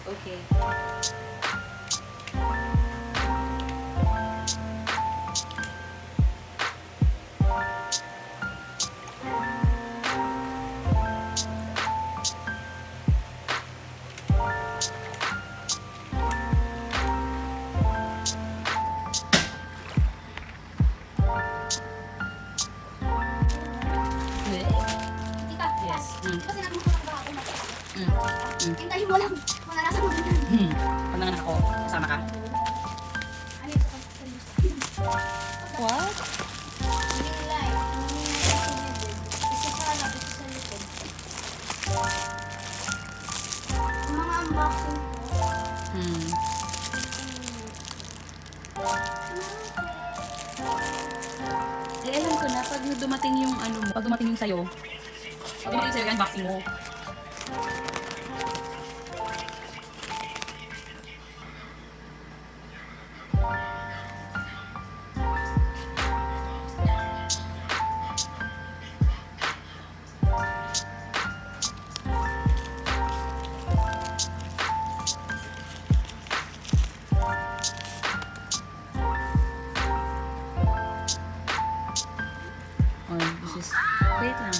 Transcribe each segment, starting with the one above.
Okay. Yes. Kasi natin mo lang ba ako hintayin mo lang. Mga nasa mo din. Pag nanganak ako, kasama ka. Ano ito ka sa list? What? Yung light. Isa sa harap, isa sa likod. Yung mga unboxing ko. Eh, alam ko na, pag dumating yung ano mo, pag dumating yung sa'yo, yung unboxing mo. Oh, this is, wait lang.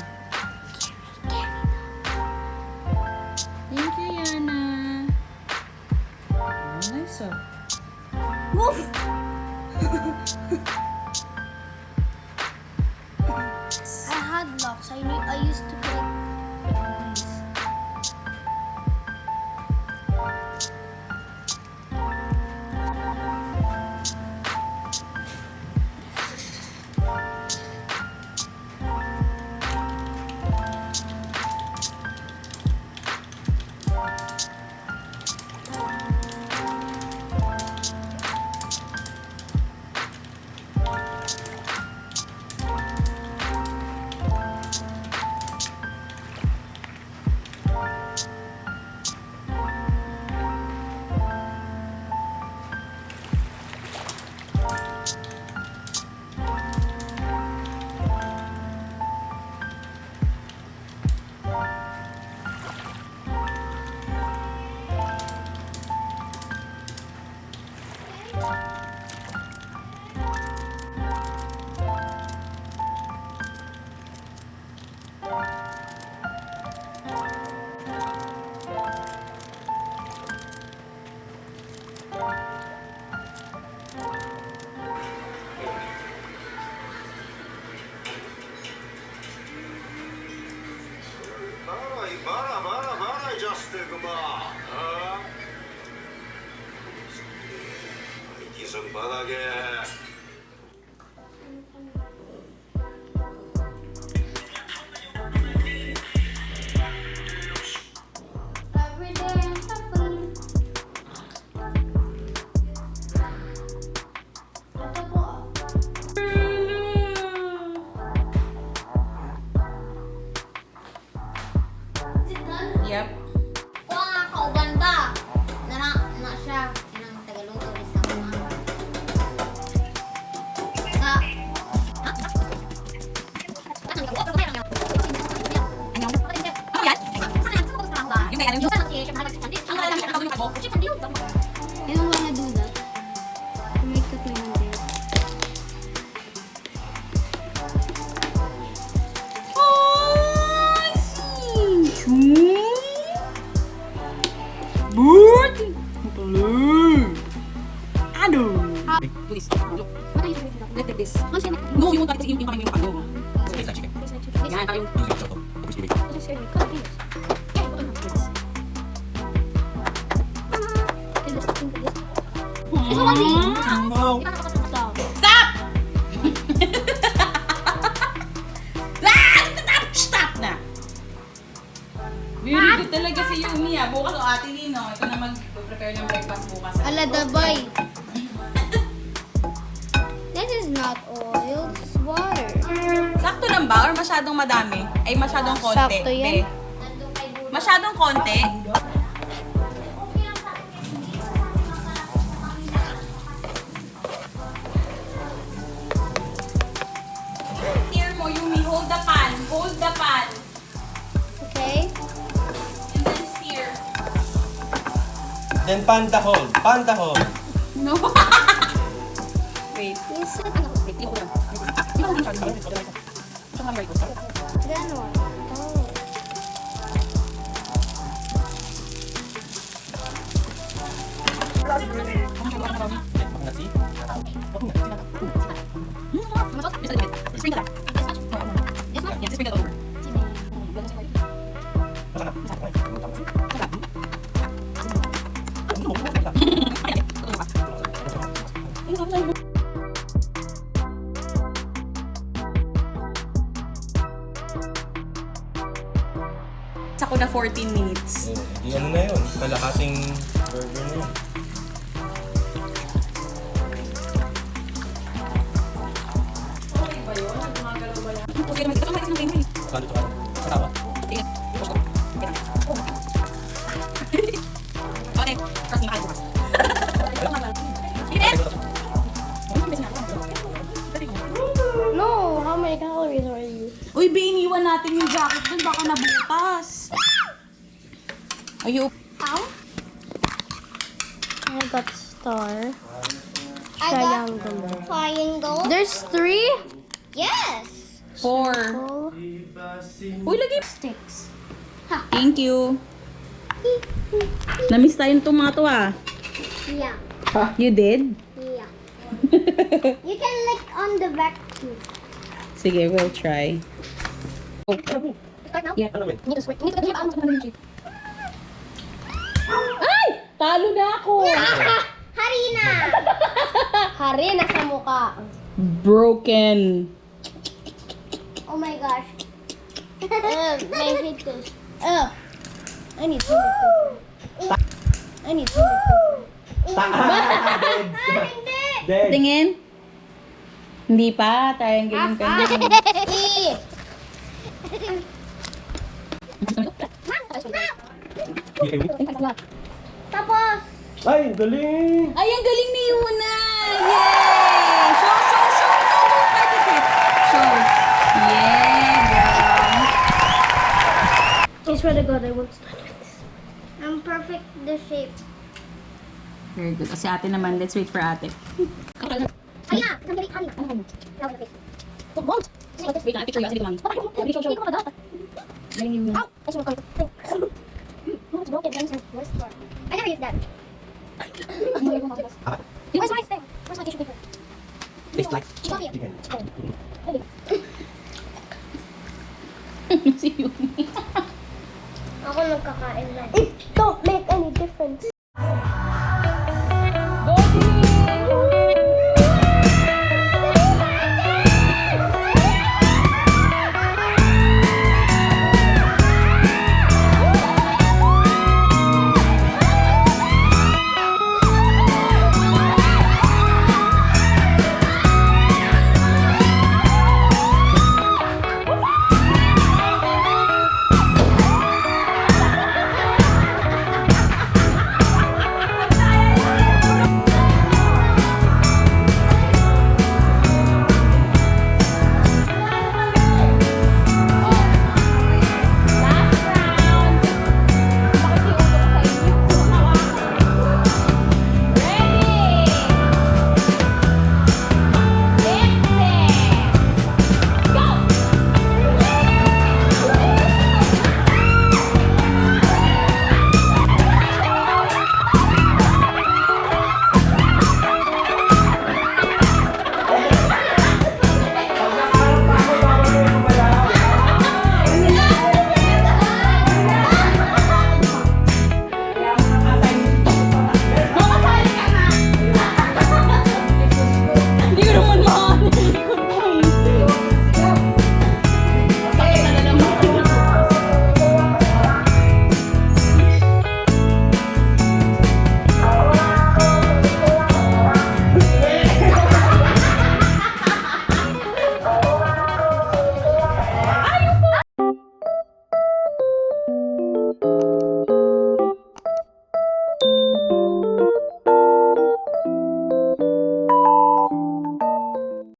Thank you, Yana. Oh, nice oh. Move! I had locks. I used to play these. Isang balage. Every day I'm suffering. Ito po ah. Is it done? Yep. Oo nga, kauban ba? Na siya. Yan ang Tagalog. Isa ko nga. Ano yan? Yung may alam yung Ang alam niya, you don't wanna do that. To make the clean there. Oh, I see. Bird. Blue. Aduh. Do this. Look. Look at this. No, you won't yung kamay mo yung pag mo. Space like chicken. Yan, parang Use it choco. Crispy bacon. Wow. Stop. Stop! Stop na! Very good talaga si Yumi ah. Bukas o ate Nino, ito na mag-prepare ng breakfast bukas. Ala, dabay. This is not oil, this is water. Sakto lang ba? Or masyadong madami? Ay, masyadong konti. Sakto yan. Be. Masyadong konti? Then panda hold. Panda hold. No. Wait. You said Wait, di ko lang. Di ko lang masyado. Ito nga right ko. ganon. Nasi? Spring na lang. It's not. Yeah, spring na over. Ako na 14 minutes. Di ano na yun. Kalahating burger na yun. Okay ba yun? Gumagalaw ba yan? Okay naman. Ito naman kasi ng Kalo to ano? Kasama? Tingnan. Okay. Trust me, mahal bukas. Ito nga ba? Init! No, how many calories are you? Uy, iniwan natin yung jacket dun. Baka nabutas. Ayun. Ow. I got star. I got triangle. There's 3 Yes. 4. oh, Uy, lagi. sticks. Thank you. Namiss tayong tomato ah. Yeah. You did? Yeah. You can lick on the back too. Sige, we'll try. Start now. Yeah. Ano yun? You need to switch. You need to get out. Ay! Talo na ako! Harina. Harina sa mukha. Broken. Oh my gosh. I hate this. I need toilet paper. I need toilet paper. Dead! Hindi. Dead! Tingin? Hindi pa. Triangle yung kanya. Tapos. Ay, galing! Ay, ang galing ni Yuna! Yay! Show, show, show! No, no, participate! Show! Yeah, girl! I swear to God, I won't start with this. I'm perfect the shape. Very good. O si ate naman, let's wait for ate. Harina. Sandali, harina. Now the face. Wait lang, picture yun. Sige, mami. Hindi ko madapat. Galing ni Yuna. Ow! That's my card. No, it's broken. Where's the car? I never used that. Where's my thing? Where's my tissue paper? Tastes like Coffee. chicken. Si Yuna. Ako nagkakain lang. It don't make any difference.